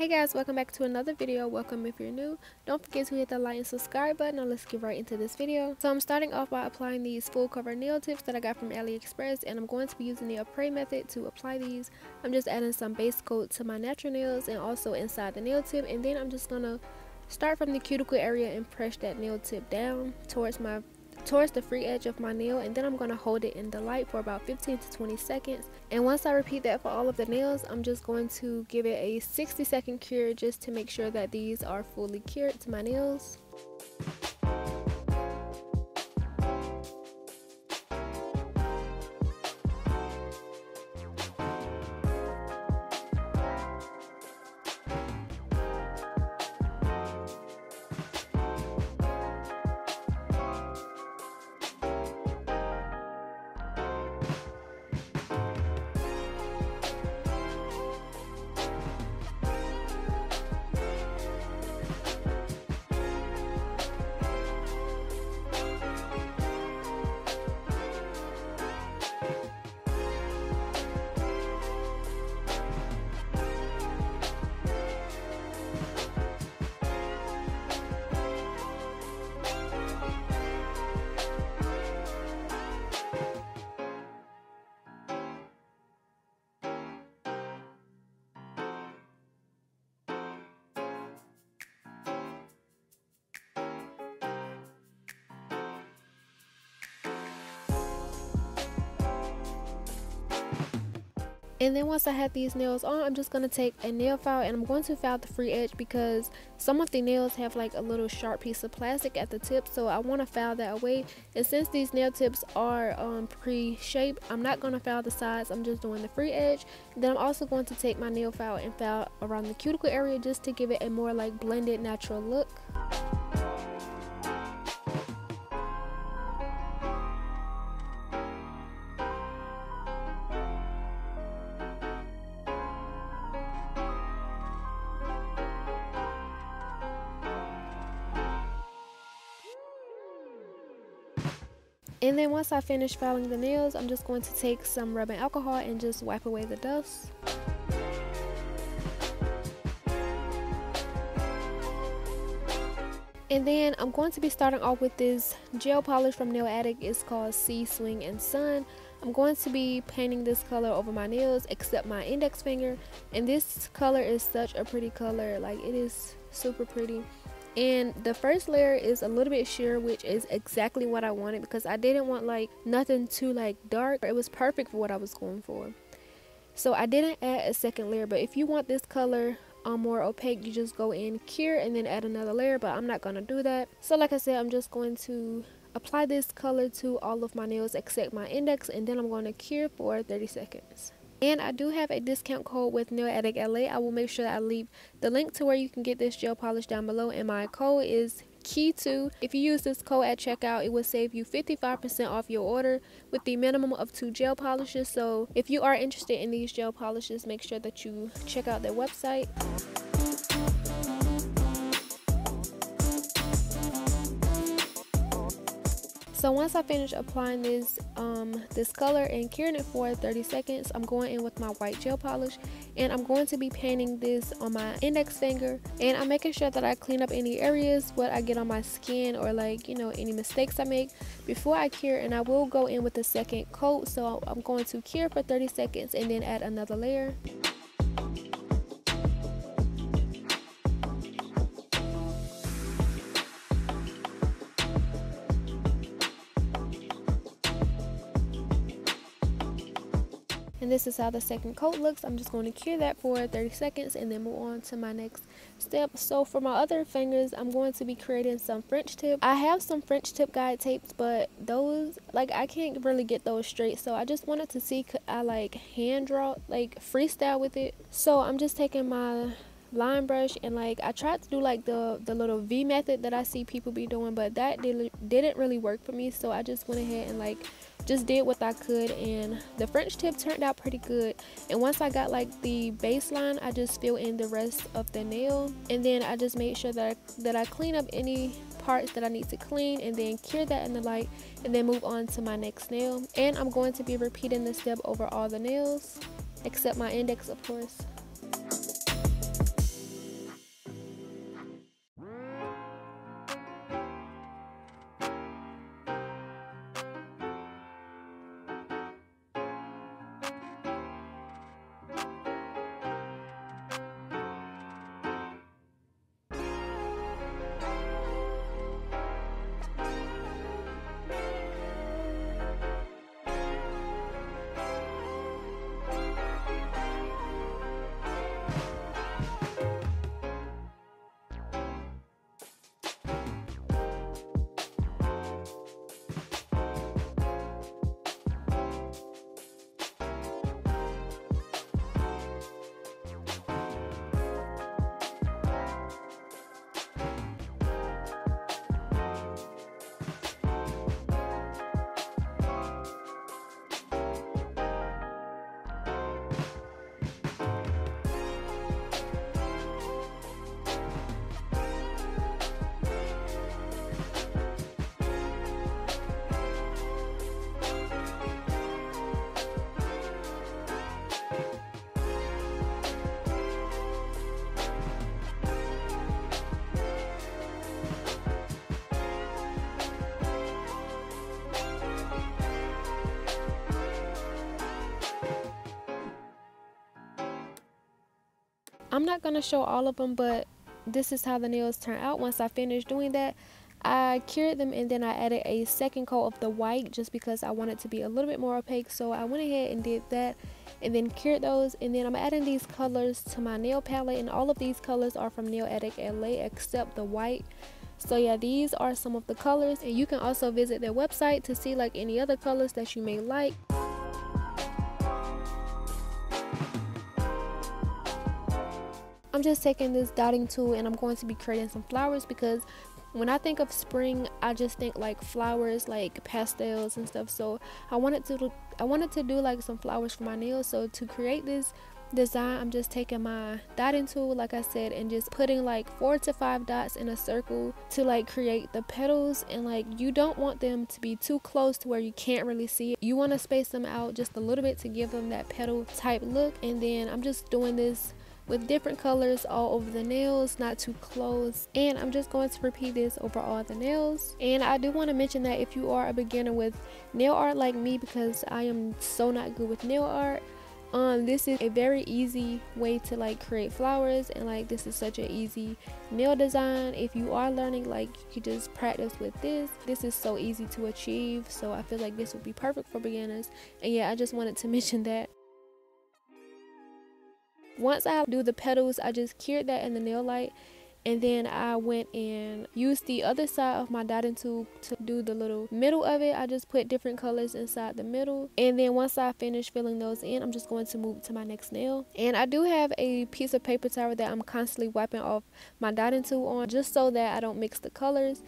Hey guys, welcome back to another video. Welcome if you're new. Don't forget to hit the like and subscribe button. Now let's get right into this video. So I'm starting off by applying these full cover nail tips that I got from AliExpress, and I'm going to be using the Après method to apply these. I'm just adding some base coat to my natural nails and also inside the nail tip, and then I'm just gonna start from the cuticle area and press that nail tip down towards the free edge of my nail, and then I'm going to hold it in the light for about 15 to 20 seconds. And once I repeat that for all of the nails, I'm just going to give it a 60-second cure just to make sure that these are fully cured to my nails. And then once I have these nails on, I'm just going to take a nail file and I'm going to file the free edge because some of the nails have like a little sharp piece of plastic at the tip, so I want to file that away. And since these nail tips are pre-shaped, I'm not going to file the sides, I'm just doing the free edge. Then I'm also going to take my nail file and file around the cuticle area just to give it a more like blended natural look. And then once I finish filing the nails, I'm just going to take some rubbing alcohol and just wipe away the dust. And then I'm going to be starting off with this gel polish from Nail Addict. It's called Sea, Swing, and Sun. I'm going to be painting this color over my nails except my index finger. And this color is such a pretty color, like it is super pretty. And the first layer is a little bit sheer, which is exactly what I wanted because I didn't want like nothing too like dark. It was perfect for what I was going for. So I didn't add a second layer, but if you want this color more opaque, you just go in cure and then add another layer, but I'm not gonna do that. So like I said, I'm just going to apply this color to all of my nails except my index, and then I'm going to cure for 30 seconds. And I do have a discount code with Nail Addict LA. I will make sure that I leave the link to where you can get this gel polish down below, and my code is KEY2. If you use this code at checkout, it will save you 55% off your order with the minimum of 2 gel polishes. So if you are interested in these gel polishes, make sure that you check out their website. So once I finish applying this this color and curing it for 30 seconds, I'm going in with my white gel polish and I'm going to be painting this on my index finger, and I'm making sure that I clean up any areas what I get on my skin or like, you know, any mistakes I make before I cure. And I will go in with a second coat, so I'm going to cure for 30 seconds and then add another layer. And this is how the second coat looks. I'm just going to cure that for 30 seconds and then move on to my next step. So for my other fingers, I'm going to be creating some French tip. I have some French tip guide tapes, but those, like, I can't really get those straight. So I just wanted to see, could I like hand draw, like freestyle with it. So I'm just taking my line brush and like I tried to do like the little V method that I see people be doing, but that didn't really work for me. So I just went ahead and like just did what I could, and the French tip turned out pretty good. And once I got like the baseline, I just fill in the rest of the nail, and then I just made sure that I clean up any parts that I need to clean, and then cure that in the light, and then move on to my next nail. And I'm going to be repeating this step over all the nails except my index, of course. I'm not going to show all of them, but this is how the nails turn out. Once I finished doing that, I cured them, and then I added a second coat of the white just because I wanted to be a little bit more opaque. So I went ahead and did that and then cured those. And then I'm adding these colors to my nail palette, and all of these colors are from Nail Addict LA except the white. So yeah, these are some of the colors, and you can also visit their website to see like any other colors that you may like. I'm just taking this dotting tool and I'm going to be creating some flowers, because when I think of spring, I just think like flowers, like pastels and stuff. So I wanted to do like some flowers for my nails. So to create this design, I'm just taking my dotting tool, like I said, and just putting like 4 to 5 dots in a circle to like create the petals. And like, you don't want them to be too close to where you can't really see it. You want to space them out just a little bit to give them that petal type look. And then I'm just doing this with different colors all over the nails, not too close, and I'm just going to repeat this over all the nails. And I do want to mention that if you are a beginner with nail art like me, because I am so not good with nail art, this is a very easy way to like create flowers, and like this is such an easy nail design. If you are learning, like you could just practice with this is so easy to achieve. So I feel like this would be perfect for beginners. And yeah, I just wanted to mention that. Once I do the petals, I just cured that in the nail light, and then I went and used the other side of my dotting tool to do the little middle of it. I just put different colors inside the middle, and then once I finish filling those in, I'm just going to move to my next nail. And I do have a piece of paper towel that I'm constantly wiping off my dotting tool on, just so that I don't mix the colors.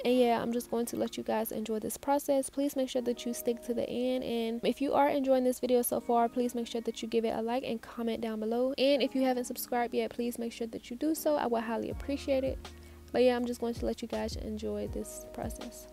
And yeah, I'm just going to let you guys enjoy this process. Please make sure that you stick to the end, and if you are enjoying this video so far, please make sure that you give it a like and comment down below. And if you haven't subscribed yet, please make sure that you do so. I would highly appreciate it. But yeah, I'm just going to let you guys enjoy this process.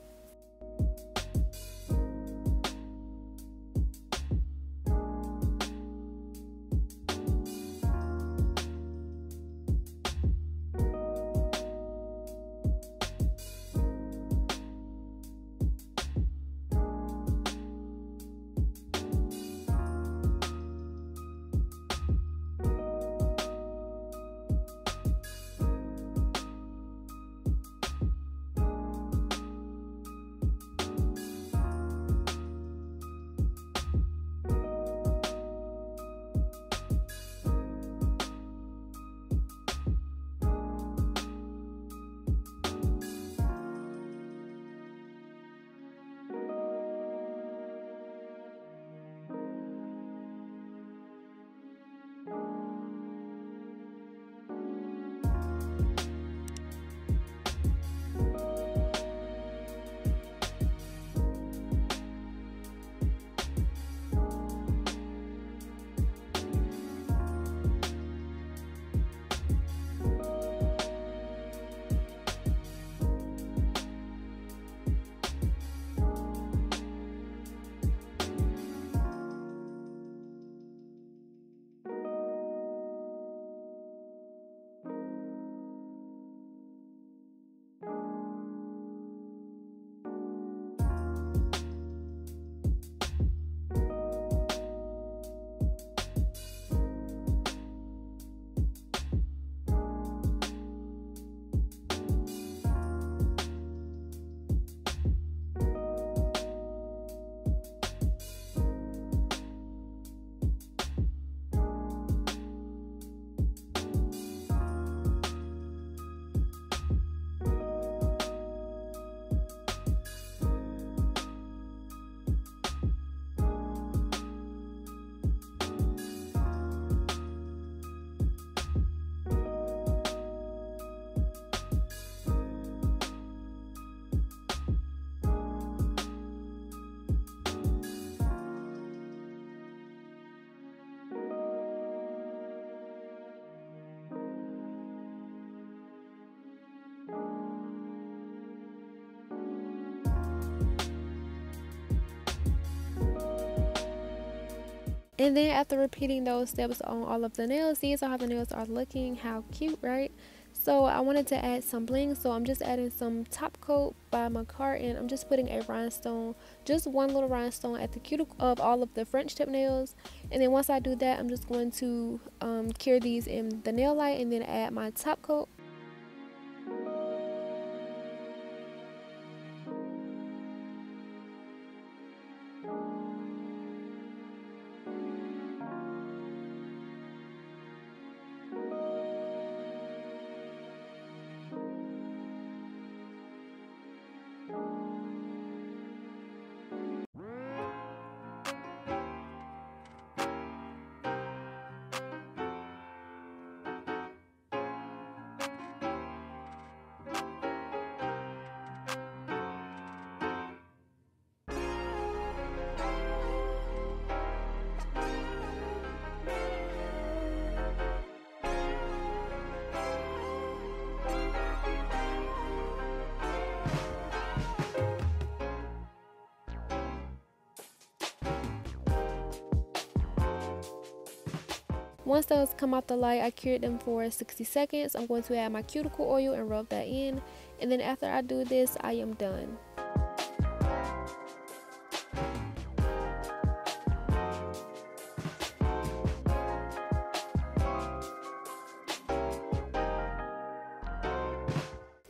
And then after repeating those steps on all of the nails, these are how the nails are looking. How cute, right? So I wanted to add some bling, so I'm just adding some top coat by makartt, and I'm just putting a rhinestone, just one little rhinestone at the cuticle of all of the French tip nails. And then once I do that, I'm just going to cure these in the nail light and then add my top coat. Once those come off the light, I cured them for 60 seconds. I'm going to add my cuticle oil and rub that in. And then after I do this, I am done.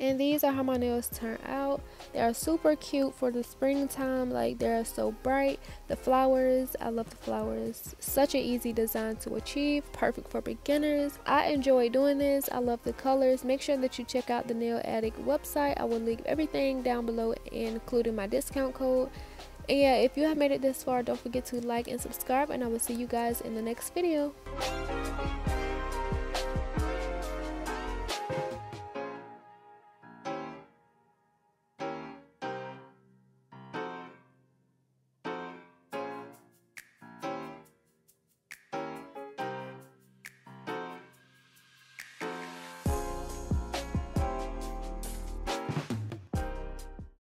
And these are how my nails turn out. They are super cute for the springtime. Like, they're so bright. The flowers, I love the flowers. Such an easy design to achieve. Perfect for beginners. I enjoy doing this. I love the colors. Make sure that you check out the Nail Addict website. I will link everything down below, including my discount code. And yeah, if you have made it this far, don't forget to like and subscribe, and I will see you guys in the next video.